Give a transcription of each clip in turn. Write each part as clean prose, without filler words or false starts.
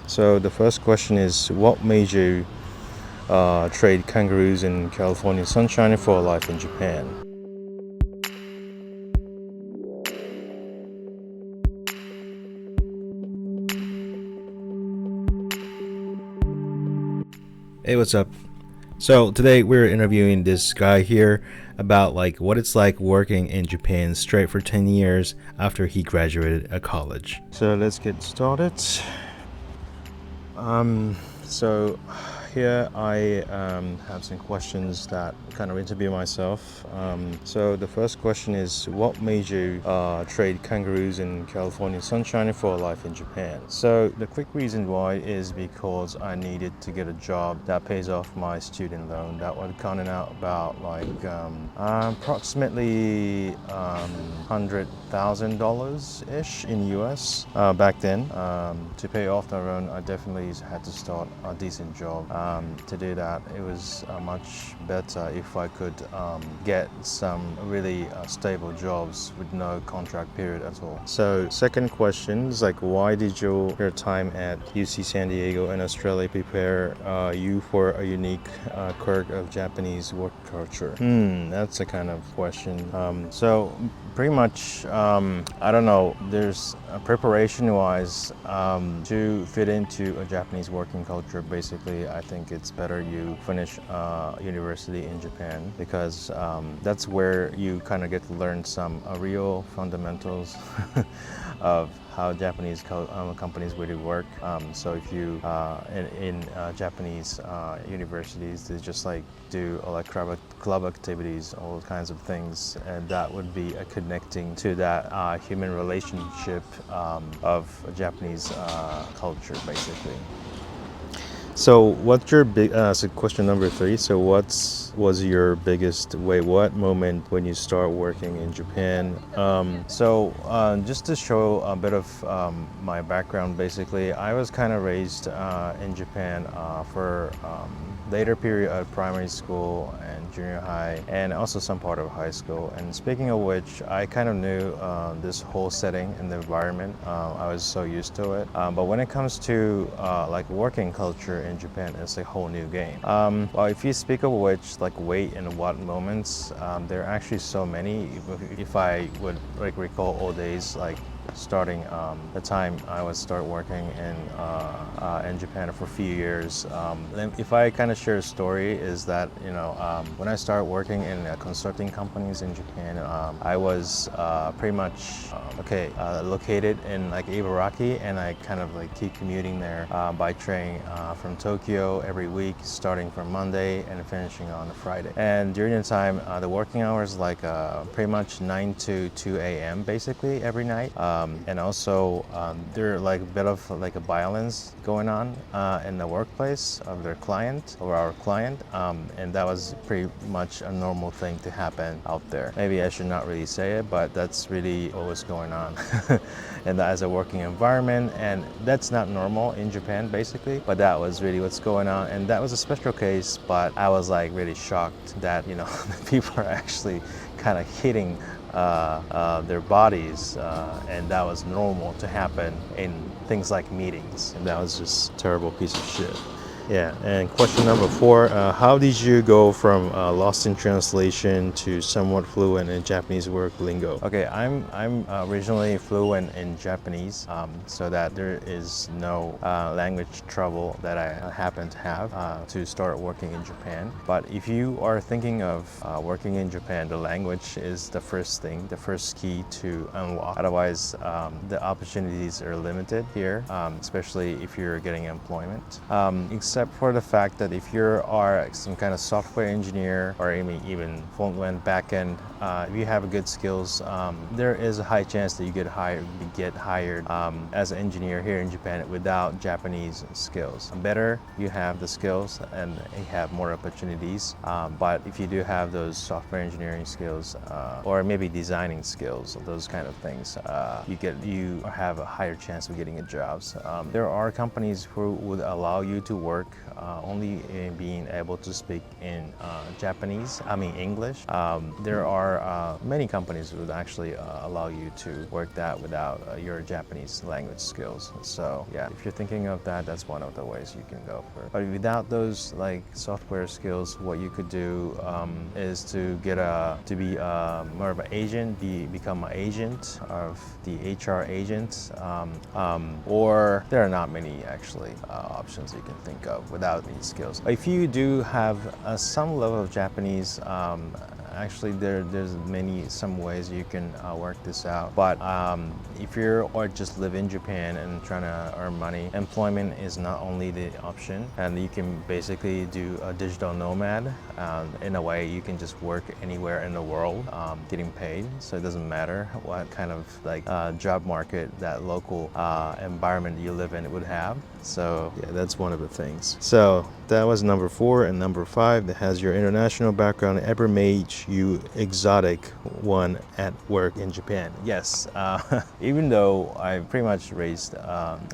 So the first question is, what made you trade kangaroos in California sunshine for a life in Japan? Hey, what's up? So today we're interviewing this guy here about like what it's like working in Japan straight for 10 years after he graduated at college. So let's get started. So here I have some questions that kind of interview myself. So the first question is, what made you trade kangaroos in California sunshine for a life in Japan? So the quick reason why is because I needed to get a job that pays off my student loan. That would come out about like approximately $100,000 ish in US back then. To pay off the loan, I definitely had to start a decent job. To do that, it was much better if I could get some really stable jobs with no contract period at all. So second question is like, why did your time at UC San Diego in Australia prepare you for a unique quirk of Japanese work culture? That's a kind of question. So pretty much, I don't know, there's preparation wise to fit into a Japanese working culture. Basically, I think it's better you finish university in Japan because that's where you kind of get to learn some real fundamentals of how Japanese companies really work. So if you in Japanese universities, they just like do like club activities, all kinds of things, and that would be a connecting to that human relationship of Japanese culture, basically. So, what's your big? So, question number three. So, was your biggest what moment when you start working in Japan? Just to show a bit of my background, basically, I was kind of raised in Japan for later period of primary school and junior high, and also some part of high school. And speaking of which, I kind of knew this whole setting and the environment. I was so used to it. But when it comes to like working culture in Japan, it's a whole new game. Well, if you speak of which, like wait and what moments, there are actually so many. If I would like recall old days, like starting the time I would start working in Japan for a few years. If I kind of share a story, is that when I started working in consulting companies in Japan, I was pretty much located in like Ibaraki, and I kind of like keep commuting there by train from Tokyo every week, starting from Monday and finishing on a Friday. And during the time, the working hours like pretty much 9 to 2 a.m. basically every night. And also there are like a bit of like a violence going on in the workplace of their client or our client, and that was pretty much a normal thing to happen out there. Maybe I should not really say it, but that's really what was going on and as a working environment, and that's not normal in Japan basically, but that was really what's going on, and that was a special case. But I was like really shocked that people are actually kind of hitting their bodies, and that was normal to happen in things like meetings, and that was just a terrible piece of shit. Yeah, and question number four, how did you go from lost in translation to somewhat fluent in Japanese work lingo? Okay, I'm originally fluent in Japanese, so that there is no language trouble that I happen to have to start working in Japan. But if you are thinking of working in Japan, the language is the first thing, the first key to unlock. Otherwise, the opportunities are limited here, especially if you're getting employment. Except for the fact that if you are some kind of software engineer or even fluent backend, if you have good skills, there is a high chance that you get hired as an engineer here in Japan without Japanese skills. Better you have the skills and you have more opportunities. But if you do have those software engineering skills or maybe designing skills, those kind of things, you have a higher chance of getting a job. There are companies who would allow you to work work only in being able to speak in English. There are many companies that would actually allow you to work that without your Japanese language skills. So yeah, if you're thinking of that, that's one of the ways you can go for it. But without those like software skills, what you could do is to be more of an agent, become an agent of the HR agent, or there are not many actually options you can think of without these skills. If you do have some level of Japanese, actually there's some ways you can work this out. But if you're or just live in Japan and trying to earn money, employment is not only the option, and you can basically do a digital nomad. In a way, you can just work anywhere in the world, getting paid. So it doesn't matter what kind of like job market that local environment you live in would have. So yeah, that's one of the things. So that was number 4, and number 5 that has your international background ever made you exotic one at work in Japan. Yes, even though I pretty much raised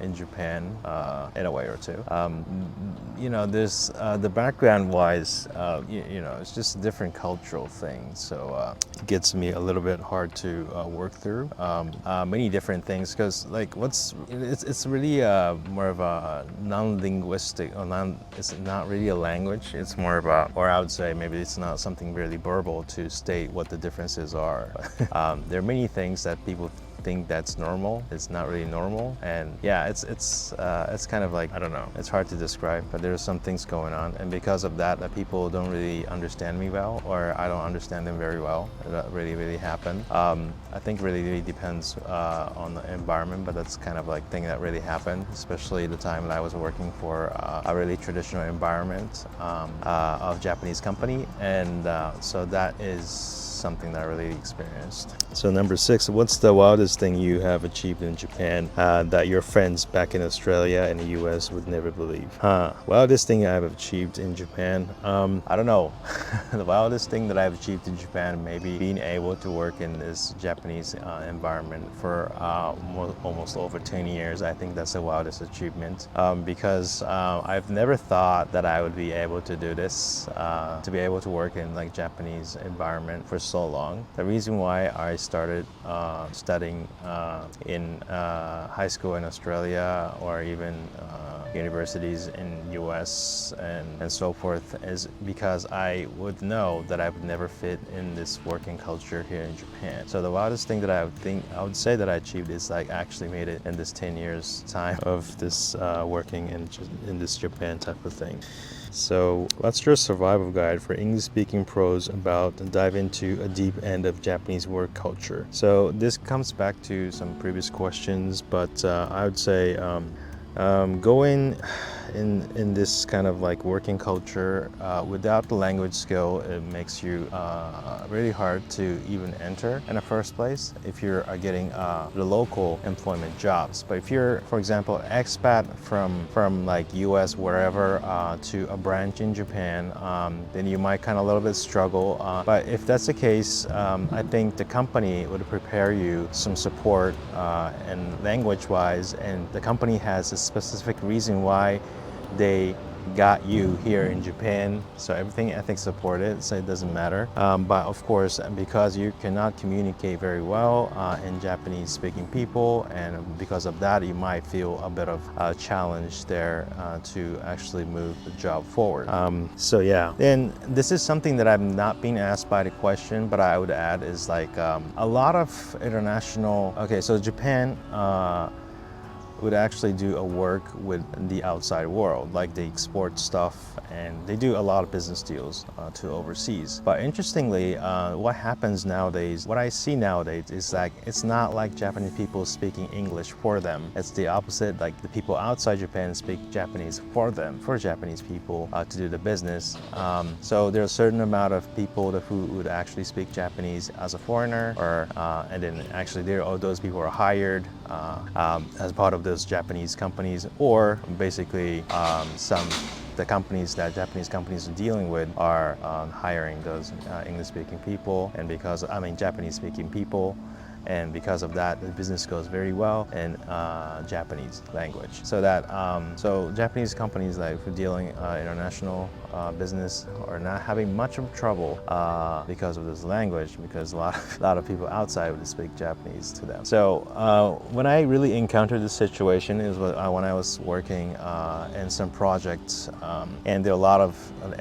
in Japan in a way or two, there's the background wise, it's just a different cultural thing. So it gets me a little bit hard to work through many different things, because like it's really more of a non-linguistic, it's not really a language. It's more of or I would say maybe it's not something really verbal to state what the differences are. There are many things that people think that's normal. It's not really normal, and yeah, it's kind of like, I don't know, it's hard to describe, but there's some things going on, and because of that people don't really understand me well, or I don't understand them very well. That really happened. I think really depends on the environment, but that's kind of like thing that really happened, especially the time that I was working for a really traditional environment of Japanese company, and so that is something that I really experienced. So number 6, what's the wildest thing you have achieved in Japan that your friends back in Australia and the US would never believe? Wildest thing I've achieved in Japan? I don't know. The wildest thing that I've achieved in Japan, maybe being able to work in this Japanese environment for almost over 10 years. I think that's the wildest achievement, because I've never thought that I would be able to do this, to be able to work in like Japanese environment for so long. The reason why I started studying in high school in Australia, or even universities in US and so forth, is because I would know that I would never fit in this working culture here in Japan. So the wildest thing that I would say that I achieved is like actually made it in this 10 years time of this working in this Japan type of thing. So what's your survival guide for English-speaking pros about dive into a deep end of Japanese work culture? So this comes back to some previous questions, but I would say going in this kind of like working culture without the language skill, it makes you really hard to even enter in the first place if you're getting the local employment jobs. But if you're, for example, expat from like US wherever to a branch in Japan, then you might kind of a little bit struggle. But if that's the case, I think the company would prepare you some support and language-wise, and the company has a specific reason why they got you here in Japan, so everything I think supported, so it doesn't matter. But of course, because you cannot communicate very well in Japanese speaking people, and because of that you might feel a bit of a challenge there to actually move the job forward. So yeah, then this is something that I'm not being asked by the question, but I would add is like a lot of international, so Japan would actually do a work with the outside world, like they export stuff and they do a lot of business deals to overseas. But interestingly, what happens nowadays, what I see nowadays is like it's not like Japanese people speaking English for them. It's the opposite, like the people outside Japan speak Japanese for them, for Japanese people to do the business. So there's a certain amount of people who would actually speak Japanese as a foreigner, or and then actually those people are hired as part of those Japanese companies, or basically the companies that Japanese companies are dealing with are hiring those English-speaking people, and because Japanese-speaking people, and because of that, the business goes very well in Japanese language. So Japanese companies, like for dealing international business, are not having much of trouble because of this language, because a lot of people outside would speak Japanese to them. So when I really encountered this situation is when I was working in some projects, and there are a lot of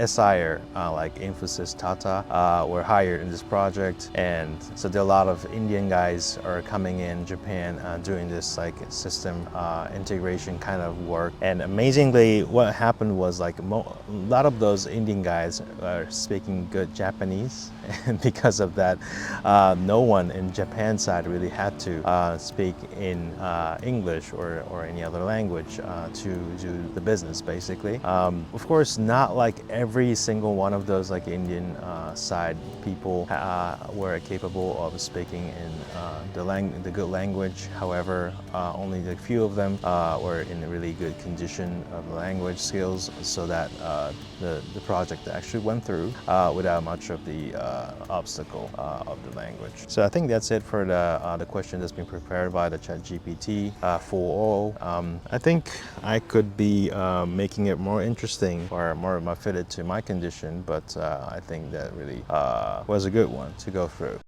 SIer like Infosys, Tata were hired in this project, and so there are a lot of Indian guys are coming in Japan doing this like system integration kind of work. And amazingly, what happened was like a lot of those Indian guys are speaking good Japanese, and because of that, no one in Japan side really had to speak in English or any other language to do the business, basically. Of course, not like every single one of those like Indian side people were capable of speaking in the good language. However, only a few of them were in a really good condition of language skills, so that the project actually went through without much of the obstacle of the language. So I think that's it for the question that's been prepared by the GPT-4o. I think I could be making it more interesting or more fitted to my condition, but I think that really was a good one to go through.